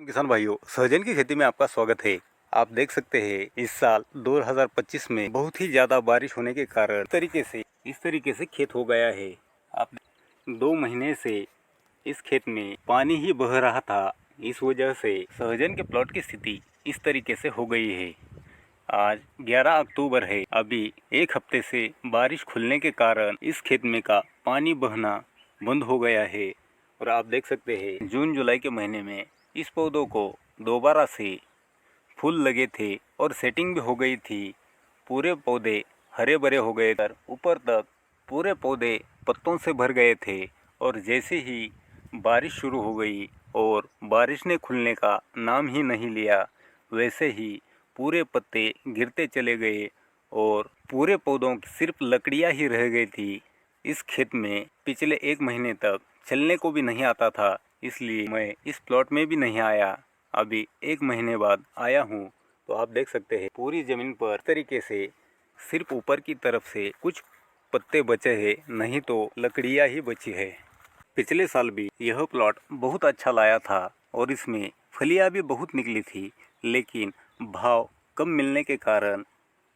किसान भाइयों, सहजन की खेती में आपका स्वागत है। आप देख सकते हैं इस साल 2025 में बहुत ही ज्यादा बारिश होने के कारण इस तरीके से खेत हो गया है। आप 2 महीने से इस खेत में पानी ही बह रहा था। इस वजह से सहजन के प्लॉट की स्थिति इस तरीके से हो गई है। आज 11 अक्टूबर है। अभी एक हफ्ते से बारिश खुलने के कारण इस खेत में का पानी बहना बंद हो गया है। और आप देख सकते हैं जून जुलाई के महीने में इस पौधों को दोबारा से फूल लगे थे और सेटिंग भी हो गई थी। पूरे पौधे हरे भरे हो गए थे, ऊपर तक पूरे पौधे पत्तों से भर गए थे। और जैसे ही बारिश शुरू हो गई और बारिश ने खुलने का नाम ही नहीं लिया, वैसे ही पूरे पत्ते गिरते चले गए और पूरे पौधों की सिर्फ लकड़ियां ही रह गई थी। इस खेत में पिछले 1 महीने तक चलने को भी नहीं आता था, इसलिए मैं इस प्लॉट में भी नहीं आया। अभी 1 महीने बाद आया हूँ तो आप देख सकते हैं पूरी ज़मीन पर तरीके से सिर्फ ऊपर की तरफ से कुछ पत्ते बचे हैं, नहीं तो लकड़ियाँ ही बची है। पिछले साल भी यह प्लॉट बहुत अच्छा लाया था और इसमें फलियाँ भी बहुत निकली थी, लेकिन भाव कम मिलने के कारण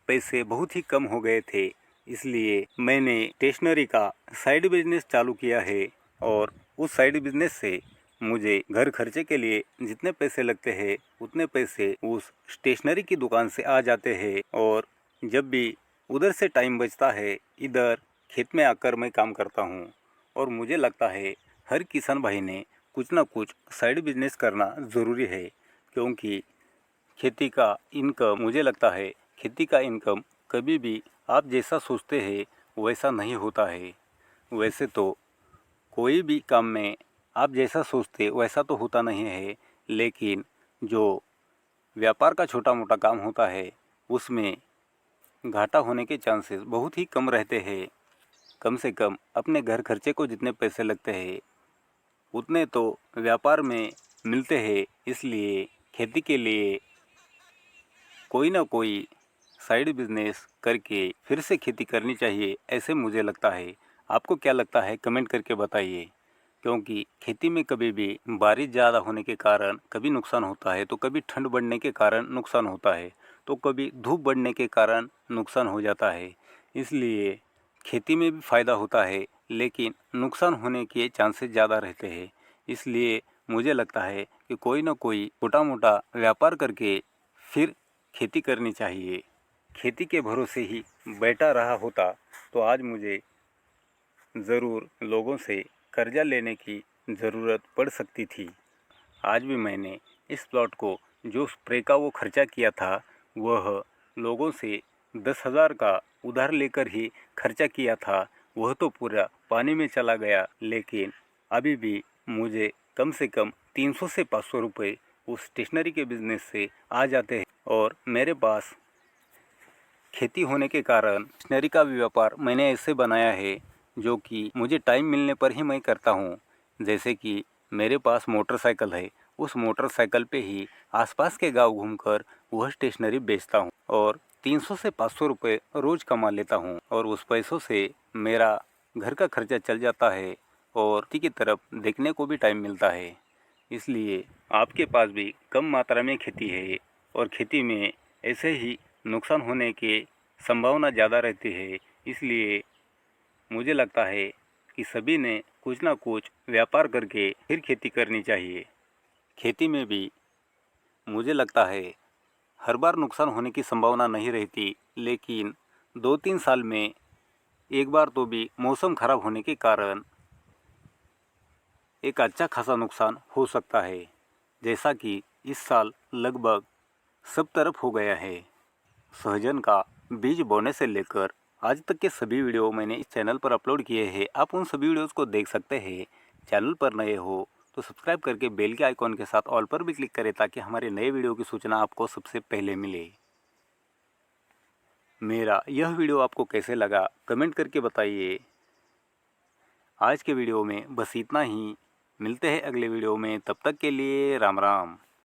पैसे बहुत ही कम हो गए थे। इसलिए मैंने स्टेशनरी का साइड बिजनेस चालू किया है और उस साइड बिजनेस से मुझे घर खर्चे के लिए जितने पैसे लगते हैं उतने पैसे उस स्टेशनरी की दुकान से आ जाते हैं। और जब भी उधर से टाइम बचता है, इधर खेत में आकर मैं काम करता हूँ। और मुझे लगता है हर किसान भाई ने कुछ ना कुछ साइड बिजनेस करना ज़रूरी है, क्योंकि खेती का इनकम मुझे लगता है खेती का इनकम कभी भी आप जैसा सोचते हैं वैसा नहीं होता है। वैसे तो कोई भी काम में आप जैसा सोचते वैसा तो होता नहीं है, लेकिन जो व्यापार का छोटा मोटा काम होता है उसमें घाटा होने के चांसेस बहुत ही कम रहते हैं। कम से कम अपने घर खर्चे को जितने पैसे लगते हैं उतने तो व्यापार में मिलते हैं। इसलिए खेती के लिए कोई ना कोई साइड बिजनेस करके फिर से खेती करनी चाहिए, ऐसे मुझे लगता है। आपको क्या लगता है कमेंट करके बताइए, क्योंकि खेती में कभी भी बारिश ज़्यादा होने के कारण कभी नुकसान होता है, तो कभी ठंड बढ़ने के कारण नुकसान होता है, तो कभी धूप बढ़ने के कारण नुकसान हो जाता है। इसलिए खेती में भी फ़ायदा होता है, लेकिन नुकसान होने के चांसेस ज़्यादा रहते हैं। इसलिए मुझे लगता है कि कोई ना कोई छोटा मोटा व्यापार करके फिर खेती करनी चाहिए। खेती के भरोसे ही बैठा रहा होता तो आज मुझे ज़रूर लोगों से कर्जा लेने की ज़रूरत पड़ सकती थी। आज भी मैंने इस प्लॉट को जो स्प्रे का वो खर्चा किया था वह लोगों से 10,000 का उधार लेकर ही खर्चा किया था, वह तो पूरा पानी में चला गया। लेकिन अभी भी मुझे कम से कम 300 से 500 रुपये उस स्टेशनरी के बिज़नेस से आ जाते हैं। और मेरे पास खेती होने के कारण स्टेशनरी का भी व्यापार मैंने ऐसे बनाया है जो कि मुझे टाइम मिलने पर ही मैं करता हूँ। जैसे कि मेरे पास मोटरसाइकिल है, उस मोटरसाइकिल पे ही आसपास के गांव घूमकर वह स्टेशनरी बेचता हूँ और 300 से 500 रुपये रोज़ कमा लेता हूँ। और उस पैसों से मेरा घर का खर्चा चल जाता है और खेती की तरफ देखने को भी टाइम मिलता है। इसलिए आपके पास भी कम मात्रा में खेती है और खेती में ऐसे ही नुकसान होने की संभावना ज़्यादा रहती है, इसलिए मुझे लगता है कि सभी ने कुछ ना कुछ व्यापार करके फिर खेती करनी चाहिए। खेती में भी मुझे लगता है हर बार नुकसान होने की संभावना नहीं रहती, लेकिन 2-3 साल में एक बार तो भी मौसम खराब होने के कारण एक अच्छा खासा नुकसान हो सकता है, जैसा कि इस साल लगभग सब तरफ हो गया है। सहजन का बीज बोने से लेकर आज तक के सभी वीडियो मैंने इस चैनल पर अपलोड किए हैं, आप उन सभी वीडियोस को देख सकते हैं। चैनल पर नए हो तो सब्सक्राइब करके बेल के आइकॉन के साथ ऑल पर भी क्लिक करें, ताकि हमारे नए वीडियो की सूचना आपको सबसे पहले मिले। मेरा यह वीडियो आपको कैसे लगा कमेंट करके बताइए। आज के वीडियो में बस इतना ही, मिलते हैं अगले वीडियो में, तब तक के लिए राम राम।